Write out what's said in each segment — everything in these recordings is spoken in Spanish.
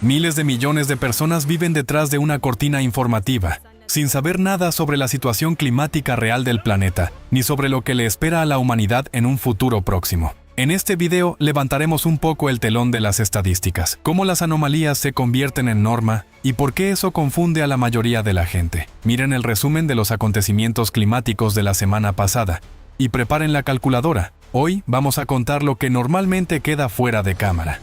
Miles de millones de personas viven detrás de una cortina informativa, sin saber nada sobre la situación climática real del planeta, ni sobre lo que le espera a la humanidad en un futuro próximo. En este video levantaremos un poco el telón de las estadísticas, cómo las anomalías se convierten en norma y por qué eso confunde a la mayoría de la gente. Miren el resumen de los acontecimientos climáticos de la semana pasada y preparen la calculadora. Hoy vamos a contar lo que normalmente queda fuera de cámara.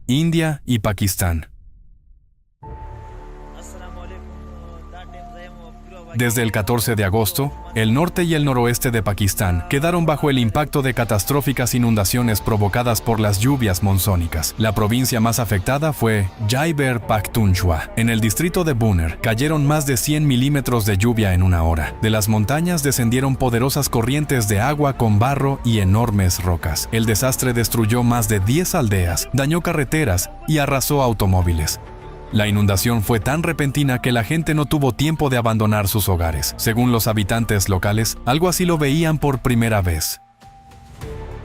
India y Pakistán. Desde el 14 de agosto, el norte y el noroeste de Pakistán quedaron bajo el impacto de catastróficas inundaciones provocadas por las lluvias monzónicas. La provincia más afectada fue Khyber Pakhtunkhwa. En el distrito de Buner cayeron más de 100 milímetros de lluvia en una hora. De las montañas descendieron poderosas corrientes de agua con barro y enormes rocas. El desastre destruyó más de 10 aldeas, dañó carreteras y arrasó automóviles. La inundación fue tan repentina que la gente no tuvo tiempo de abandonar sus hogares. Según los habitantes locales, algo así lo veían por primera vez.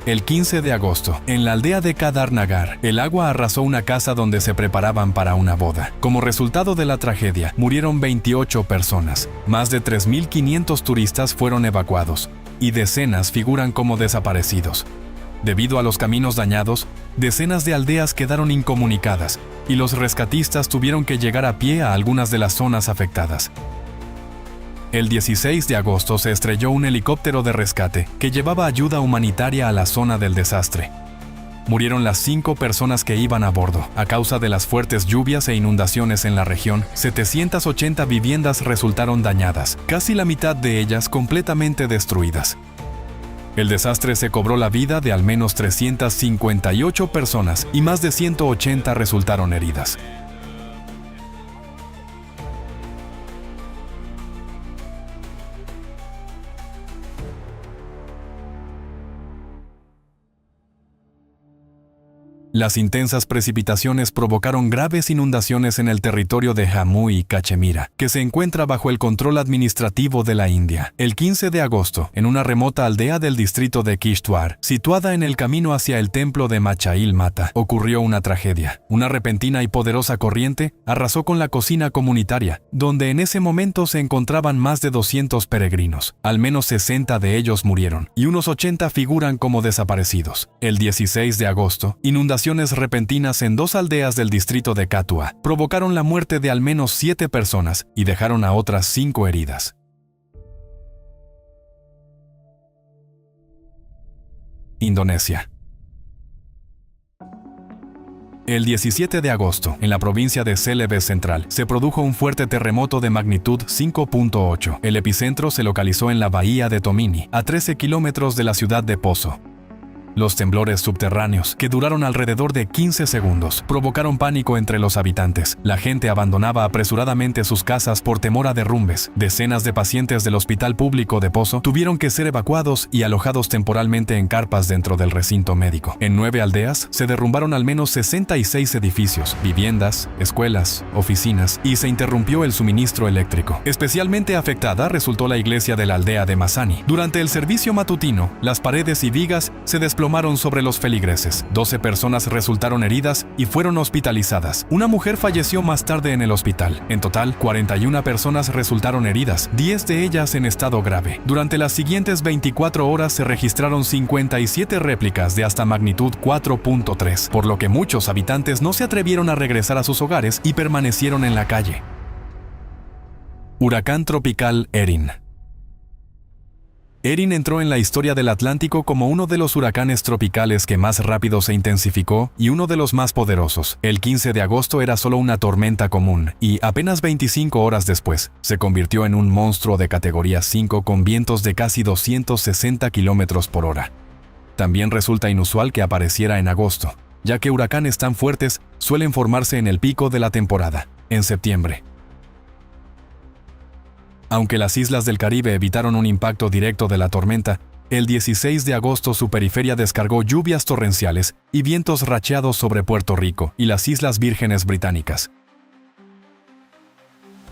El 15 de agosto, en la aldea de Kadarnagar, el agua arrasó una casa donde se preparaban para una boda. Como resultado de la tragedia, murieron 28 personas. Más de 3.500 turistas fueron evacuados y decenas figuran como desaparecidos. Debido a los caminos dañados, decenas de aldeas quedaron incomunicadas y los rescatistas tuvieron que llegar a pie a algunas de las zonas afectadas. El 16 de agosto se estrelló un helicóptero de rescate que llevaba ayuda humanitaria a la zona del desastre. Murieron las 5 personas que iban a bordo. A causa de las fuertes lluvias e inundaciones en la región, 780 viviendas resultaron dañadas, casi la mitad de ellas completamente destruidas. El desastre se cobró la vida de al menos 358 personas y más de 180 resultaron heridas. Las intensas precipitaciones provocaron graves inundaciones en el territorio de Jammu y Cachemira, que se encuentra bajo el control administrativo de la India. El 15 de agosto, en una remota aldea del distrito de Kishtwar, situada en el camino hacia el templo de Machail Mata, ocurrió una tragedia. Una repentina y poderosa corriente arrasó con la cocina comunitaria, donde en ese momento se encontraban más de 200 peregrinos. Al menos 60 de ellos murieron, y unos 80 figuran como desaparecidos. El 16 de agosto, inundaciones repentinas en 2 aldeas del distrito de Katua provocaron la muerte de al menos 7 personas y dejaron a otras 5 heridas. Indonesia. El 17 de agosto, en la provincia de Celebes Central, se produjo un fuerte terremoto de magnitud 5.8. El epicentro se localizó en la bahía de Tomini, a 13 kilómetros de la ciudad de Poso. Los temblores subterráneos, que duraron alrededor de 15 segundos, provocaron pánico entre los habitantes. La gente abandonaba apresuradamente sus casas por temor a derrumbes. Decenas de pacientes del hospital público de Poso tuvieron que ser evacuados y alojados temporalmente en carpas dentro del recinto médico. En 9 aldeas se derrumbaron al menos 66 edificios, viviendas, escuelas, oficinas, y se interrumpió el suministro eléctrico. Especialmente afectada resultó la iglesia de la aldea de Masani. Durante el servicio matutino, las paredes y vigas se desplomaron sobre los feligreses. 12 personas resultaron heridas y fueron hospitalizadas. Una mujer falleció más tarde en el hospital. En total, 41 personas resultaron heridas, 10 de ellas en estado grave. Durante las siguientes 24 horas se registraron 57 réplicas de hasta magnitud 4.3, por lo que muchos habitantes no se atrevieron a regresar a sus hogares y permanecieron en la calle. Huracán tropical Erin. Erin entró en la historia del Atlántico como uno de los huracanes tropicales que más rápido se intensificó y uno de los más poderosos. El 15 de agosto era solo una tormenta común y apenas 25 horas después se convirtió en un monstruo de categoría 5 con vientos de casi 260 kilómetros por hora. También resulta inusual que apareciera en agosto, ya que huracanes tan fuertes suelen formarse en el pico de la temporada, en septiembre. Aunque las islas del Caribe evitaron un impacto directo de la tormenta, el 16 de agosto su periferia descargó lluvias torrenciales y vientos racheados sobre Puerto Rico y las Islas Vírgenes Británicas.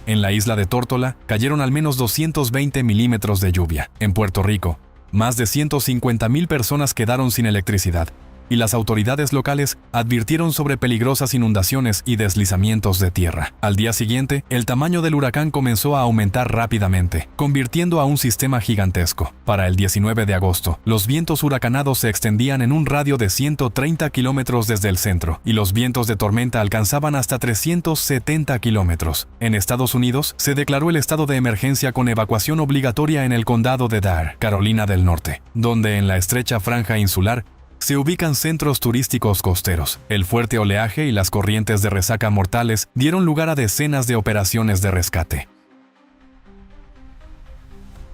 En la isla de Tórtola cayeron al menos 220 milímetros de lluvia. En Puerto Rico, más de 150,000 personas quedaron sin electricidad, y las autoridades locales advirtieron sobre peligrosas inundaciones y deslizamientos de tierra. Al día siguiente, el tamaño del huracán comenzó a aumentar rápidamente, convirtiendo a un sistema gigantesco. Para el 19 de agosto, los vientos huracanados se extendían en un radio de 130 kilómetros desde el centro, y los vientos de tormenta alcanzaban hasta 370 kilómetros. En Estados Unidos, se declaró el estado de emergencia con evacuación obligatoria en el condado de Dare, Carolina del Norte, donde en la estrecha franja insular se ubican centros turísticos costeros. El fuerte oleaje y las corrientes de resaca mortales dieron lugar a decenas de operaciones de rescate.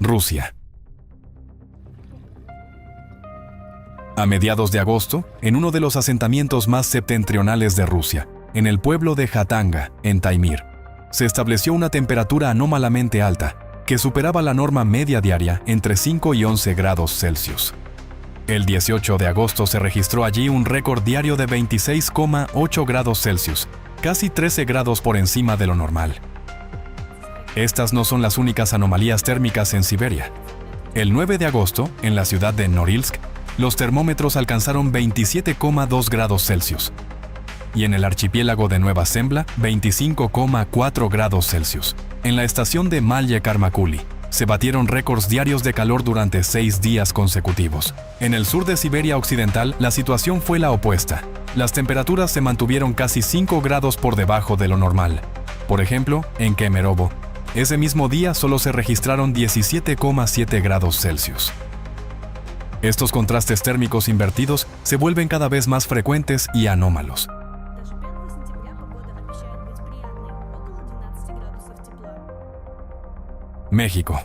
Rusia. A mediados de agosto, en uno de los asentamientos más septentrionales de Rusia, en el pueblo de Jatanga, en Taimir, se estableció una temperatura anómalamente alta, que superaba la norma media diaria entre 5 y 11 grados Celsius. El 18 de agosto se registró allí un récord diario de 26,8 grados Celsius, casi 13 grados por encima de lo normal. Estas no son las únicas anomalías térmicas en Siberia. El 9 de agosto, en la ciudad de Norilsk, los termómetros alcanzaron 27,2 grados Celsius. Y en el archipiélago de Nueva Zembla, 25,4 grados Celsius. En la estación de Malye Karmakuli, se batieron récords diarios de calor durante 6 días consecutivos. En el sur de Siberia Occidental, la situación fue la opuesta. Las temperaturas se mantuvieron casi 5 grados por debajo de lo normal. Por ejemplo, en Kemerovo, ese mismo día solo se registraron 17,7 grados Celsius. Estos contrastes térmicos invertidos se vuelven cada vez más frecuentes y anómalos. México.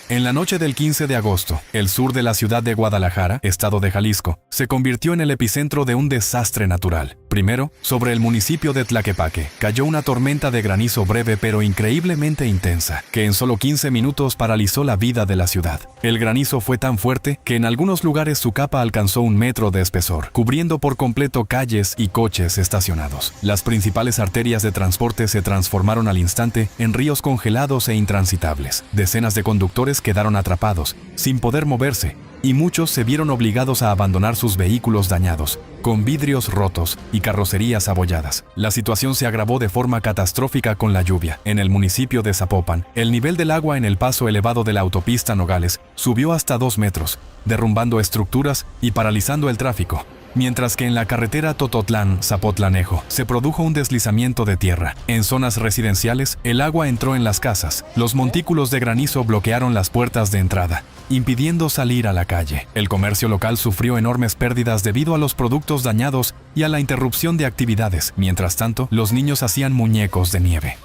En la noche del 15 de agosto, el sur de la ciudad de Guadalajara, estado de Jalisco, se convirtió en el epicentro de un desastre natural. Primero, sobre el municipio de Tlaquepaque, cayó una tormenta de granizo breve pero increíblemente intensa, que en solo 15 minutos paralizó la vida de la ciudad. El granizo fue tan fuerte que en algunos lugares su capa alcanzó 1 metro de espesor, cubriendo por completo calles y coches estacionados. Las principales arterias de transporte se transformaron al instante en ríos congelados e intransitables. Decenas de conductores quedaron atrapados, sin poder moverse, y muchos se vieron obligados a abandonar sus vehículos dañados, con vidrios rotos y carrocerías abolladas. La situación se agravó de forma catastrófica con la lluvia. En el municipio de Zapopan, el nivel del agua en el paso elevado de la autopista Nogales subió hasta 2 metros, derrumbando estructuras y paralizando el tráfico. Mientras que en la carretera Tototlán-Zapotlanejo se produjo un deslizamiento de tierra. En zonas residenciales, el agua entró en las casas. Los montículos de granizo bloquearon las puertas de entrada, impidiendo salir a la calle. El comercio local sufrió enormes pérdidas debido a los productos dañados y a la interrupción de actividades. Mientras tanto, los niños hacían muñecos de nieve.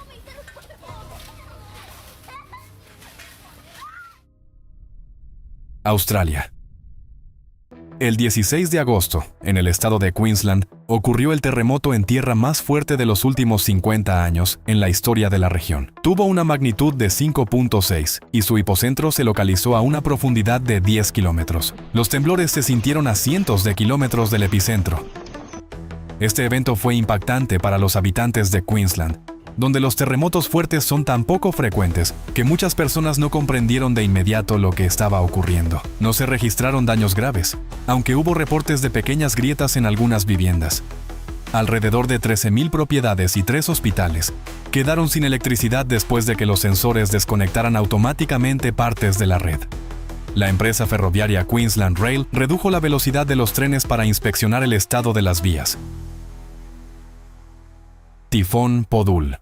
Australia. El 16 de agosto, en el estado de Queensland, ocurrió el terremoto en tierra más fuerte de los últimos 50 años en la historia de la región. Tuvo una magnitud de 5.6 y su hipocentro se localizó a una profundidad de 10 kilómetros. Los temblores se sintieron a cientos de kilómetros del epicentro. Este evento fue impactante para los habitantes de Queensland, donde los terremotos fuertes son tan poco frecuentes que muchas personas no comprendieron de inmediato lo que estaba ocurriendo. No se registraron daños graves, aunque hubo reportes de pequeñas grietas en algunas viviendas. Alrededor de 13,000 propiedades y 3 hospitales quedaron sin electricidad después de que los sensores desconectaran automáticamente partes de la red. La empresa ferroviaria Queensland Rail redujo la velocidad de los trenes para inspeccionar el estado de las vías. Tifón Podul.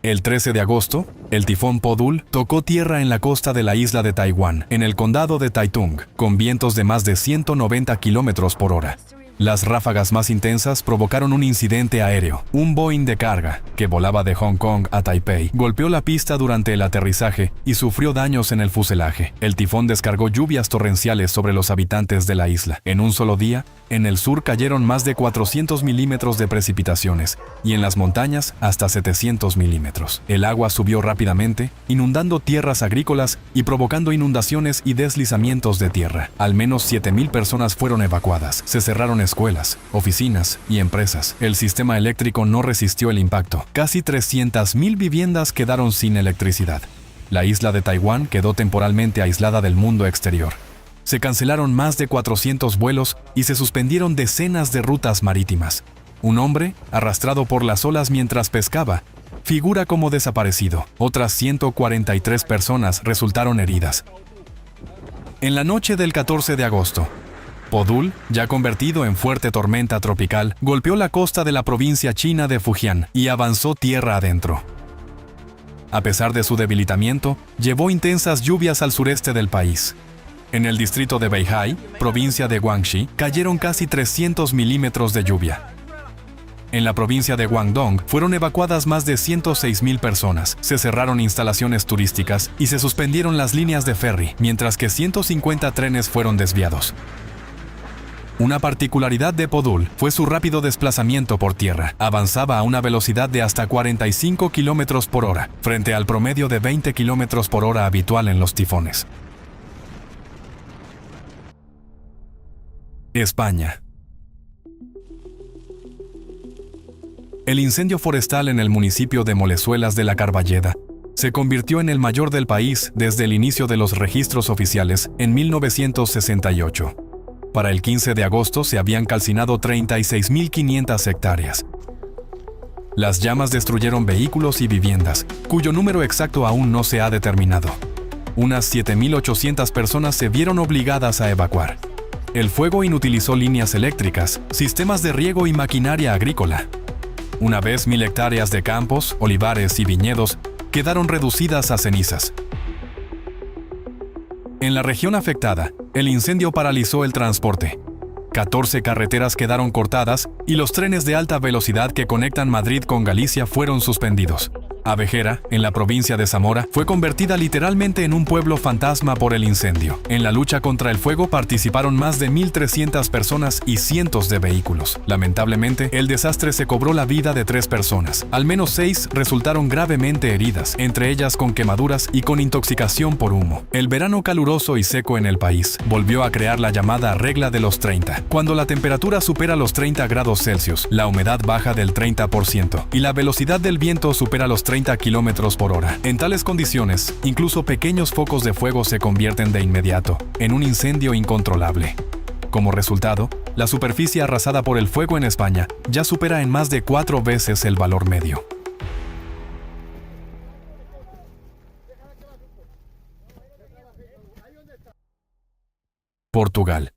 El 13 de agosto, el tifón Podul tocó tierra en la costa de la isla de Taiwán, en el condado de Taitung, con vientos de más de 190 kilómetros por hora. Las ráfagas más intensas provocaron un incidente aéreo. Un Boeing de carga, que volaba de Hong Kong a Taipei, golpeó la pista durante el aterrizaje y sufrió daños en el fuselaje. El tifón descargó lluvias torrenciales sobre los habitantes de la isla. En un solo día, En el sur cayeron más de 400 milímetros de precipitaciones y en las montañas hasta 700 milímetros. El agua subió rápidamente, inundando tierras agrícolas y provocando inundaciones y deslizamientos de tierra. Al menos 7,000 personas fueron evacuadas. Se cerraron escuelas, oficinas y empresas. El sistema eléctrico no resistió el impacto. Casi 300,000 viviendas quedaron sin electricidad. La isla de Taiwán quedó temporalmente aislada del mundo exterior. Se cancelaron más de 400 vuelos y se suspendieron decenas de rutas marítimas. Un hombre, arrastrado por las olas mientras pescaba, figura como desaparecido. Otras 143 personas resultaron heridas. En la noche del 14 de agosto, Podul, ya convertido en fuerte tormenta tropical, golpeó la costa de la provincia china de Fujian y avanzó tierra adentro. A pesar de su debilitamiento, llevó intensas lluvias al sureste del país. En el distrito de Beihai, provincia de Guangxi, cayeron casi 300 milímetros de lluvia. En la provincia de Guangdong fueron evacuadas más de 106,000 personas, se cerraron instalaciones turísticas y se suspendieron las líneas de ferry, mientras que 150 trenes fueron desviados. Una particularidad de Podul fue su rápido desplazamiento por tierra. Avanzaba a una velocidad de hasta 45 kilómetros por hora, frente al promedio de 20 kilómetros por hora habitual en los tifones. España. El incendio forestal en el municipio de Molezuelas de la Carballeda se convirtió en el mayor del país desde el inicio de los registros oficiales en 1968. Para el 15 de agosto se habían calcinado 36,500 hectáreas. Las llamas destruyeron vehículos y viviendas, cuyo número exacto aún no se ha determinado. Unas 7,800 personas se vieron obligadas a evacuar. El fuego inutilizó líneas eléctricas, sistemas de riego y maquinaria agrícola. Una vez 1,000 hectáreas de campos, olivares y viñedos quedaron reducidas a cenizas. En la región afectada, el incendio paralizó el transporte. 14 carreteras quedaron cortadas y los trenes de alta velocidad que conectan Madrid con Galicia fueron suspendidos. Abejera, en la provincia de Zamora, fue convertida literalmente en un pueblo fantasma por el incendio. En la lucha contra el fuego participaron más de 1,300 personas y cientos de vehículos. Lamentablemente, el desastre se cobró la vida de 3 personas. Al menos 6 resultaron gravemente heridas, entre ellas con quemaduras y con intoxicación por humo. El verano caluroso y seco en el país volvió a crear la llamada regla de los 30. Cuando la temperatura supera los 30 grados Celsius, la humedad baja del 30% y la velocidad del viento supera los 30 kilómetros por hora. En tales condiciones, incluso pequeños focos de fuego se convierten de inmediato en un incendio incontrolable. Como resultado, la superficie arrasada por el fuego en España ya supera en más de 4 veces el valor medio. Portugal.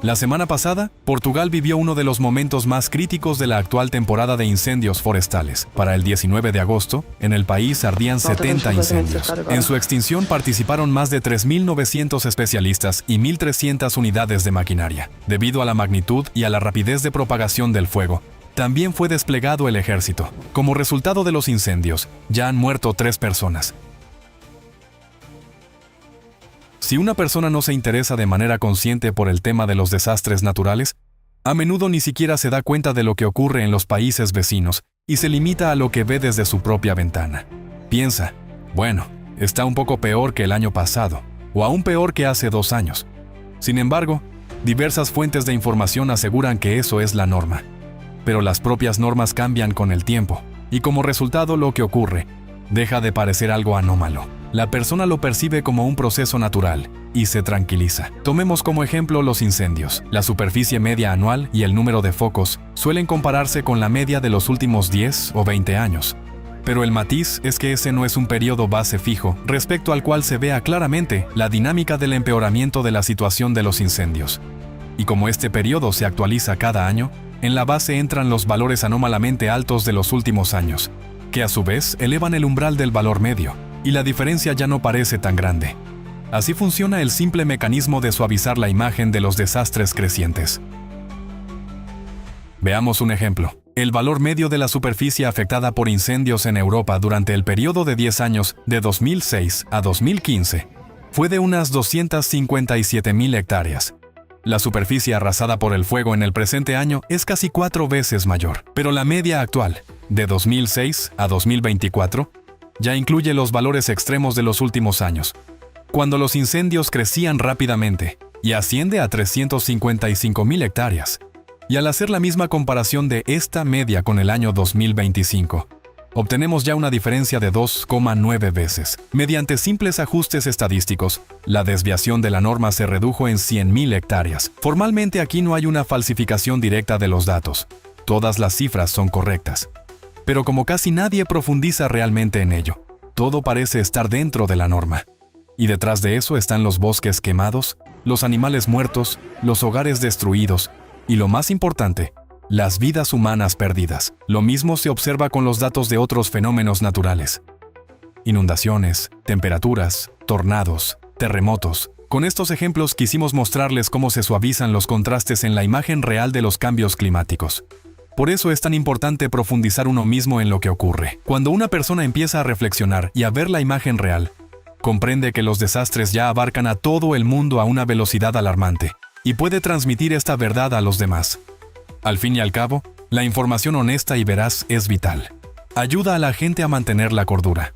La semana pasada, Portugal vivió uno de los momentos más críticos de la actual temporada de incendios forestales. Para el 19 de agosto, en el país ardían 70 incendios. En su extinción participaron más de 3,900 especialistas y 1,300 unidades de maquinaria. Debido a la magnitud y a la rapidez de propagación del fuego, también fue desplegado el ejército. Como resultado de los incendios, ya han muerto 3 personas. Si una persona no se interesa de manera consciente por el tema de los desastres naturales, a menudo ni siquiera se da cuenta de lo que ocurre en los países vecinos y se limita a lo que ve desde su propia ventana. Piensa, bueno, está un poco peor que el año pasado, o aún peor que hace 2 años. Sin embargo, diversas fuentes de información aseguran que eso es la norma. Pero las propias normas cambian con el tiempo, y como resultado lo que ocurre deja de parecer algo anómalo. La persona lo percibe como un proceso natural y se tranquiliza. Tomemos como ejemplo los incendios. La superficie media anual y el número de focos suelen compararse con la media de los últimos 10 o 20 años. Pero el matiz es que ese no es un periodo base fijo, respecto al cual se vea claramente la dinámica del empeoramiento de la situación de los incendios. Y como este periodo se actualiza cada año, en la base entran los valores anómalamente altos de los últimos años, que a su vez elevan el umbral del valor medio, y la diferencia ya no parece tan grande. Así funciona el simple mecanismo de suavizar la imagen de los desastres crecientes. Veamos un ejemplo. El valor medio de la superficie afectada por incendios en Europa durante el periodo de 10 años, de 2006 a 2015, fue de unas 257.000 hectáreas. La superficie arrasada por el fuego en el presente año es casi 4 veces mayor, pero la media actual, de 2006 a 2024, ya incluye los valores extremos de los últimos años, cuando los incendios crecían rápidamente y asciende a 355.000 hectáreas. Y al hacer la misma comparación de esta media con el año 2025, obtenemos ya una diferencia de 2,9 veces. Mediante simples ajustes estadísticos, la desviación de la norma se redujo en 100.000 hectáreas. Formalmente aquí no hay una falsificación directa de los datos. Todas las cifras son correctas. Pero como casi nadie profundiza realmente en ello, todo parece estar dentro de la norma. Y detrás de eso están los bosques quemados, los animales muertos, los hogares destruidos y, lo más importante, las vidas humanas perdidas. Lo mismo se observa con los datos de otros fenómenos naturales. Inundaciones, temperaturas, tornados, terremotos. Con estos ejemplos quisimos mostrarles cómo se suavizan los contrastes en la imagen real de los cambios climáticos. Por eso es tan importante profundizar uno mismo en lo que ocurre. Cuando una persona empieza a reflexionar y a ver la imagen real, comprende que los desastres ya abarcan a todo el mundo a una velocidad alarmante y puede transmitir esta verdad a los demás. Al fin y al cabo, la información honesta y veraz es vital. Ayuda a la gente a mantener la cordura.